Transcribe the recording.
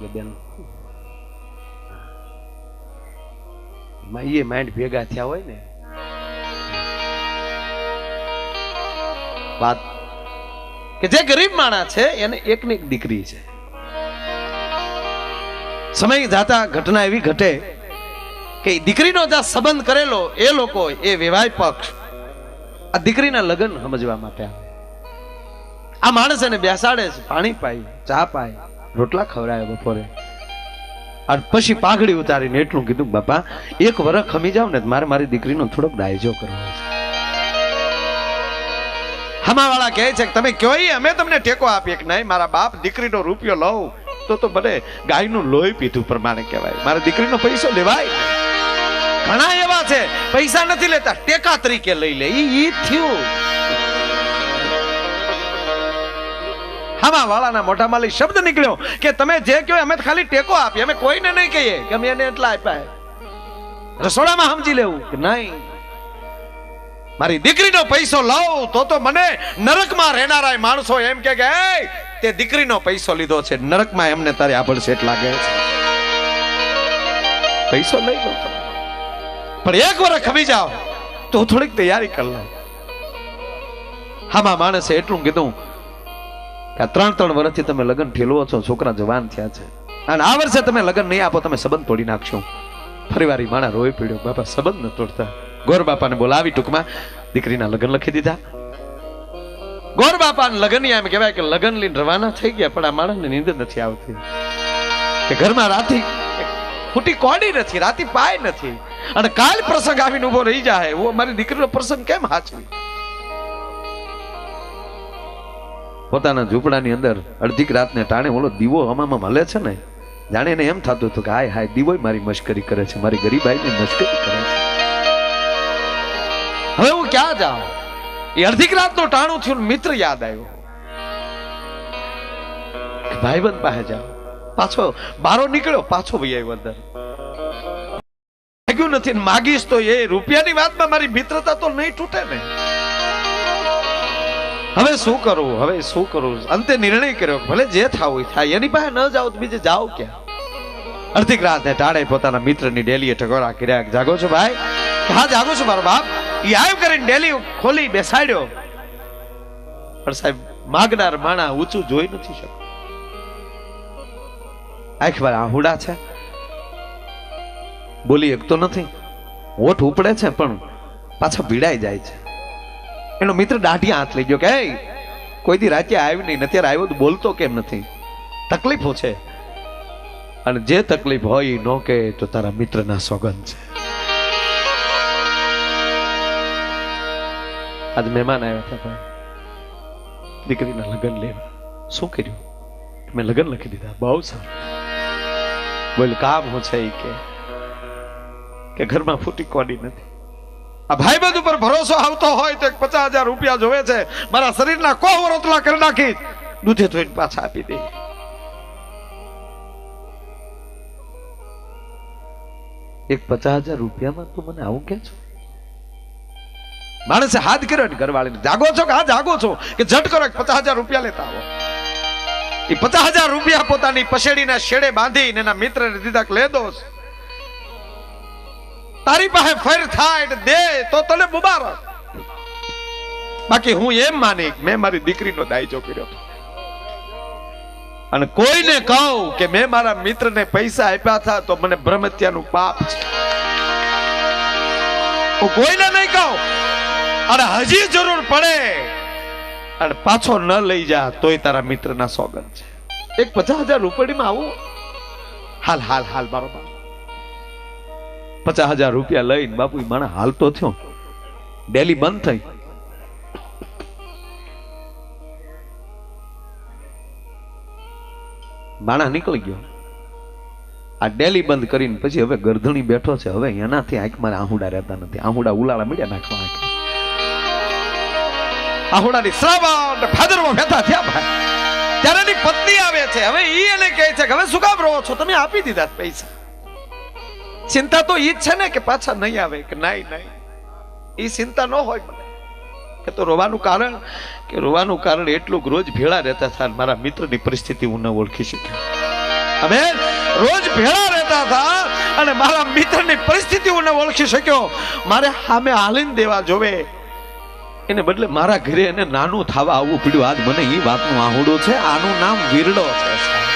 બેન એ માઇન્ડ ભેગા થયા હોય ને વાત કે જે ગરીબ માણસ છે એને એક ને એક દીકરી છે. સમય જાતા ઘટના એવી ઘટે કે દીકરીનો જ્યાં સંબંધ કરેલો એ લોકો એ વિવાહ પક્ષ આ દીકરીના લગ્ન સમજવા માટે આવે. આ માણસ એને બેસાડે છે, પાણી પાય, ચા પાય, રોટલા ખવડાવે બપોરે, અને પછી પાઘડી ઉતારીને એટલું કીધું, બાપા એક વર્ષ ખમી જાવ ને મારે મારી દીકરીનો થોડોક ડાયજો કરવો છે. હમાવાળા કહે છે કે તમે કયો અમે તમને ટેકો આપીએ કે નહીં, મારા બાપ દીકરીનો રૂપિયો લઉં તો મને ગાયનું લોહી પીધું પ્રમાણે કહેવાય, મારા દીકરીનો પૈસો લેવાય. ઘણા એવા છે પૈસા નથી લેતા, ટેકા તરીકે લઈ લે. ઈ થયું હમાવાળાના મોઢામાં લઈ શબ્દ નીકળ્યો કે તમે જે કહો અમે ખાલી ટેકો આપીએ, અમે કોઈને નહીં કહીએ કે અમે એને એટલા આપ્યા. રસોડામાં સમજી લેવું કે નહીં, મારી દીકરીનો પૈસો લાવ તો મને નરકમાં રહેનારા માણસો એમ કે તે દીકરીનો પૈસો લીધો છે, નરકમાં એમને તારે આભળસેટ લાગે છે. પૈસો લઈ લો પણ એક વર્ષ ખમી જાઓ તો થોડીક તૈયારી કરી લો. હામાં માણસે એટલું કીધું કે 3 વર્ષથી તમે લગ્ન ઠેલવો છો, છોકરા જવાન થયા છે, અને આ વર્ષે તમે લગ્ન નહીં આપો તમે સંબંધ તોડી નાખશો. ફરીવાર માણા રોઈ પડ્યો, બાપા સંબંધ ન તોડતા. ગોર બાપાને બોલાવી ટૂંકમાં દીકરીના લગ્ન લખી દીધા. ગોર બાપાને લગ્ન એમ કહેવાય કે લગ્ન લઈને રવાના થઈ ગયા, પણ આ માણસને નીંદ નથી આવતી કે ઘરમાં રાતી ફૂટી કોડી નથી, રાતી પાય નથી, અને કાલ પ્રસંગ આવીને ઉભો રહી જાય, ઓ મારી દીકરીનો પ્રસંગ કેમ હાચવી. પોતાના ઝૂંપડાની અંદર અડધી રાતને ટાણે ઓલો દીવો હમામાં હલે છે ને, જાણે એને એમ થતું હતું કે હાય હાય દીવો મારી મશ્કરી કરે છે, મારી ગરીબાઈની મશ્કરી કરે છે. હવે હું ક્યાં જાઉં? એ અડધી રાતનો ટાણું થયું, મિત્ર યાદ આવ્યો, ભાઈબંધ પાસે જાઓ. પાછો બારો નીકળ્યો, પાછો ભાઈ આવ્યો અંદર. માગ્યું નથી, માગીશ તો એ રૂપિયાની વાતમાં મારી મિત્રતા તો નહીં તૂટે ને. હવે શું કરું, હવે શું કરું? અંતે નિર્ણય કર્યો, ભલે જે થાવું થાય, એની પાસે ન જાઓ તો બીજે જાઓ ક્યાં? અડધી રાતને ટાળે પોતાના મિત્રની ડેલીએ ટકોરા કર્યા, જાગો છો ભાઈ? હા જાગો છો મારો બાપ. એ આવ કરીને ડેલી ખોલી બેસાડ્યો, પણ સાહેબ માગનાર માણા ઊંચું જોઈ નથી શકતો. આખી આહુડા છે, બોલી એકતો નથી, હોઠ ઉપડે છે પણ પાછા ભીડાઈ જાય છે. એનો મિત્ર દાઢી હાથ લઈ ગયો કે કોઈ દી રાતે આવ્યું નહીં, અત્યારે આવ્યો તો બોલતો કેમ નથી? તકલીફો છે, અને જે તકલીફ હોય ન કે તો તારા મિત્રના સોગંદ છે. આજ મહેમાન આવ્યા હતા ભાઈ, દીકરીના લગ્ન લેવા. શું કર્યું? મેં લગ્ન લખી દીધા. બહુ સારું. બોલ કામ હું છે કે ઘરમાં ફૂટી કોડી નથી. આ ભાઈબંધ ઉપર ભરોસો આવતો હોય તો 50,000 રૂપિયા જોવે છે, મારા શરીરના કોહ રોટલા કરી નાખી, દૂધે ધોઈને પાછા આપી દે. એક 50,000 રૂપિયામાં તું મને આવું કે છો? માણસે હાથ કર્યો ને ઘરવાળીને, જાગો છો કે? હા જાગો છો. કે ઝટ કરો, 50,000 રૂપિયા લેતા આવો. એ 50,000 રૂપિયા પોતાની પસેડીના શેડે બાંધીને એના મિત્રને દીધા કે લે દોસ, તારી પાસે ફેર થાય દે તો તને મુબારક. બાકી હું એમ માની મેં મારી દીકરીનો દાયજો કર્યો, અને કોઈને કહું કે મેં મારા મિત્રને પૈસા આપ્યા હતા તો મને બ્રહ્મત્યાનું પાપ છે. હું કોઈને નહીં કહું, અને હજી જરૂર પડે અને પાછો ન લઈ જા તોય તારા મિત્રના સોગંદ છે. એક 50,000 રૂપિયામાં આવું હાલ હાલ હાલ મારો બાપ 50,000 રૂપિયા લઈને બાપુ માણા હાલતો થયો. ડેલી બંધ થઈ, માણા નીકળી ગયો. આ ડેલી બંધ કરીને પછી હવે ગરધણી બેઠો છે. હવે એનાથી આંખમાં આહુડા રહેતા નથી, આહુડા ઉલાળા મળ્યા નાખવા. આહુડાની શ્રાવણ ભાદરવો બેઠા થયા ભાઈ, ત્યારે એની પત્ની આવે છે. હવે ઈ એને કહે છે કે હવે શું કામ રહો છો, તમે આપી દીધા પૈસા. ચિંતા તો ઈ જ છે ને કે પાછા નહીં આવે કે નહીં નહીં, એ ચિંતા ન હોય મને. કે તો રોવાનું કારણ એટલું રોજ ભેળા રહેતા હતા, મારા મિત્રની પરિસ્થિતિ હું ન ઓળખી શક્યો. અમે રોજ ભેળા રહેતા હતા અને મારા મિત્રની પરિસ્થિતિઓને ઓળખી શક્યો. મારે સામે હાલીને દેવા જોવે એને બદલે મારા ઘરે એને નાનું થવા આવવું પડ્યું. આજ મને એ વાતનું આહુડો છે. આનું નામ વીરડો છે.